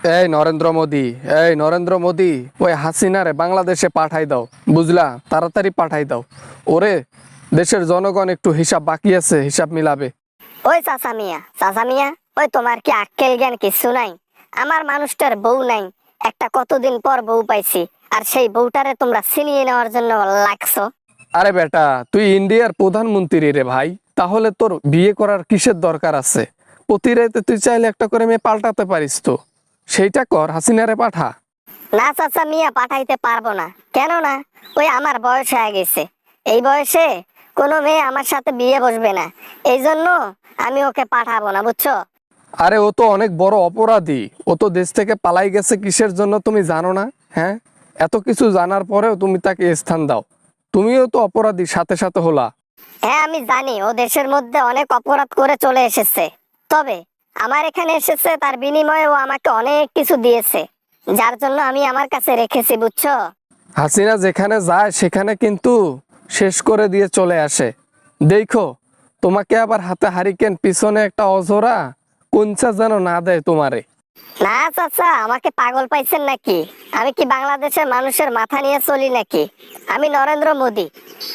এই নরেন্দ্র মোদি, এই নরেন্দ্র মোদি, ওই হাসিনারে বাংলাদেশে পাঠাই দাও, বুঝলা? তাড়াতাড়ি পাঠাই দাও। ওরে, দেশের জনগণ একটু হিসাব বাকি আছে, হিসাব মিলাবে। ওই চাচা মিয়া, ওই তোমার কি আক্কেল জ্ঞান কিছু নাই? আমার মানুষটার বউ নাই, একটা কতদিন পর বউ পাইছি, আর সেই বউটারে তোমরা ছিনিয়ে নেওয়ার জন্য লাগছো। আরে বেটা, তুই ইন্ডিয়ার প্রধানমন্ত্রী রে ভাই, তাহলে তোর বিয়ে করার কিসের দরকার আছে? প্রতি রাতে তুই চাইলে একটা করে মেয়ে পাল্টাতে পারিস তো, সেইটা কর, হাসিনারে পাঠা। না চাচা মিয়া, পাঠাইতে পারবো না। কেন না? ওই আমার বয়স হয়ে গেছে, এই বয়সে কোনো মেয়ে আমার সাথে বিয়ে বসবে না, এই জন্য আমি ওকে পাঠাবো না, বুঝছো? আরে ও তো অনেক বড় অপরাধী, ও তো দেশ থেকে পালাই গেছে কিসের জন্য তুমি জানো না? হ্যাঁ, এত কিছু জানার পরেও তুমি তাকে স্থান দাও, তুমিও তো অপরাধী সাথে সাথে হলা। হ্যাঁ আমি জানি ও দেশের মধ্যে অনেক অপরাধ করে চলে এসেছে, তবে আমার এখানে এসেছে তার বিনিময়ে ও আমাকে অনেক কিছু দিয়েছে, যার জন্য আমি আমার কাছে রেখেছি, বুঝছো? হাসিনা যেখানে যায় সেখানে কিন্তু শেষ করে দিয়ে চলে আসে। দেখো, তোমাকে আবার হাতে হারিকেন, পিছনে একটা অজরা কোনচা যেন না দেয় তোমারে। না চাচা, আমাকে পাগল পাইছেন নাকি? আমি কি বাংলাদেশের মানুষের মাথা নিয়ে চলি নাকি? আমি নরেন্দ্র মোদি,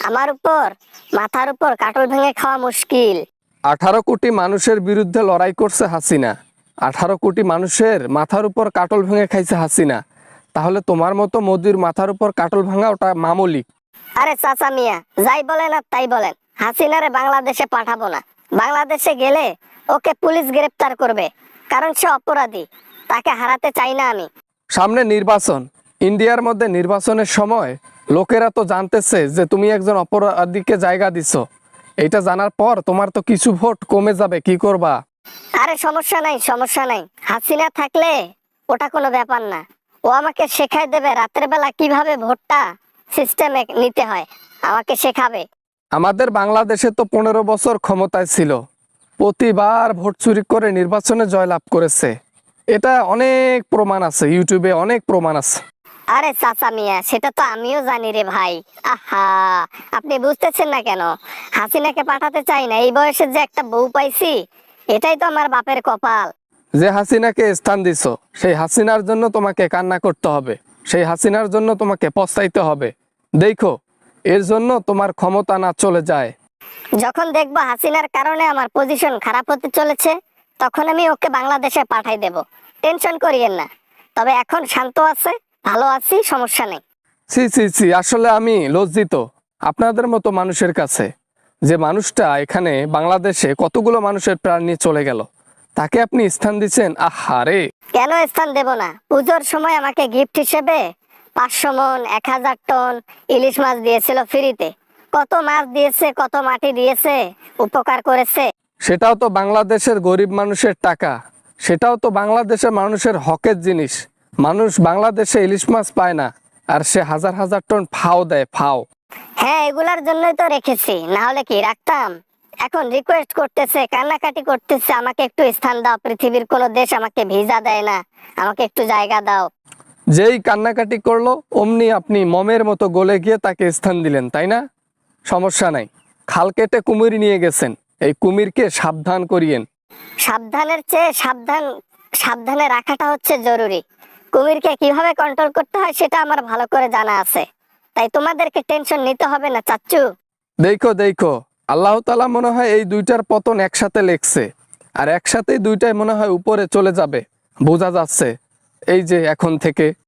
আমার উপর মাথার উপর কাটল ভেঙে খাওয়া মুশকিল। 18 কোটি মানুষের বিরুদ্ধে লড়াই করছে হাসিনা, 18 কোটি মানুষের মাথার উপর কাটল ভেঙে খাইছে হাসিনা, তাহলে তোমার মতো মোদির মাথার উপর কাটল ভাঙা ওটা মামুলি। আরে চাচা মিয়া, যাই বলেন আর তাই বলেন, হাসিনারে বাংলাদেশে পাঠাবো না। বাংলাদেশে গেলে ওকে পুলিশ গ্রেফতার করবে, কারণ সে অপরাধী, তাকে হারাতে চাই না আমি। সামনে নির্বাচন, ইন্ডিয়ার মধ্যে নির্বাচনের সময় লোকেরা তো জানতেছে যে তুমি একজন অপরাধীকে জায়গা দিছো, এইটা জানার পর তোমার তো কিছু ভোট কমে যাবে, কি করবা? আরে সমস্যা নাই, সমস্যা নাই, হাসিনা থাকলে ওটা কোনো ব্যাপার না। ও আমাকে শেখাই দেবে রাতের বেলা কিভাবে ভোটটা সিস্টেমে নিতে হয়, আমাকে শেখাবে। আমাদের বাংলাদেশে তো 15 বছর ক্ষমতায় ছিল, প্রতিবার ভোট চুরি করে নির্বাচনে জয়লাভ করেছে, এটা অনেক প্রমাণ আছে, ইউটিউবে অনেক প্রমাণ আছে। আরে চাচা মিয়া, সেটা তো আমিও জানি রে ভাই। আহা, আপনি বুঝতেছেন না কেন? হাসিনাকে পাঠাতে চাই না, এই বয়সে যে একটা বউ পাইছি, এটাই তো আমার বাপের কপাল। যে হাসিনাকে স্থান দিছো, সেই হাসিনার জন্য তোমাকে কান্না করতে হবে, সেই হাসিনার জন্য তোমাকে পস্তাইতে হবে। দেখো, এর জন্য তোমার ক্ষমতা না চলে যায়। যখন দেখবো হাসিনার কারণে আমার পজিশন খারাপ হতে চলেছে, তখন আমি ওকে বাংলাদেশে পাঠাই দেব, টেনশন করিয়েন না। তবে এখন শান্ত আছে, ভালো আছি, সমস্যা নেই। ছি ছি ছি, আসলে আমি লজ্জিত আপনাদের মতো মানুষের কাছে, যে মানুষটা এখানে বাংলাদেশে কতগুলো মানুষের প্রাণ নিয়ে চলে গেল, তাকে আপনি স্থান দিচ্ছেন। আহারে, কেন স্থান দেব না? পুজোর সময় আমাকে গিফট হিসেবে 500 মন 1000 টন ইলিশ মাছ দিয়েছিল ফ্রিতে। কত মাছ দিয়েছে, কত মাটি দিয়েছে, উপকার করেছে। সেটাও তো বাংলাদেশের গরিব মানুষের টাকা, সেটাও তো বাংলাদেশের মানুষের হকের জিনিস। মানুষ বাংলাদেশে ইলিশ মাছ পায় না, আর সে হাজার হাজার টন ফাও দেয়, ফাও। হ্যাঁ, এগুলার জন্যই তো রেখেছি, না হলে কি রাখতাম? এখন রিকোয়েস্ট করতেছে, কান্নাকাটি করতেছে, আমাকে একটু স্থান দাও, পৃথিবীর কোনো দেশ আমাকে ভিসা দেয় না, আমাকে একটু জায়গা দাও। যেই কান্নাকাটি করলো অমনি আপনি মমের মতো গলে গিয়ে তাকে স্থান দিলেন, তাই না? সমস্যা নাই, খাল কেটে কুমির নিয়ে গেছেন, এই কুমিরকে সাবধান করিয়েন। সাবধানের চেয়ে সাবধানে রাখাটা হচ্ছে জরুরি। কুমিরকে কিভাবে কন্ট্রোল করতে হয় সেটা আমার ভালো করে জানা আছে, তাই তোমাদেরকে টেনশন নিতে হবে না চাচ্চু। দেখো দেখো, আল্লাহ তাআলা মনে হয় এই দুইটার পতন একসাথে লেখছে, আর একসাথেই দুইটাই মনে হয় উপরে চলে যাবে, বোঝা যাচ্ছে এই যে এখন থেকে।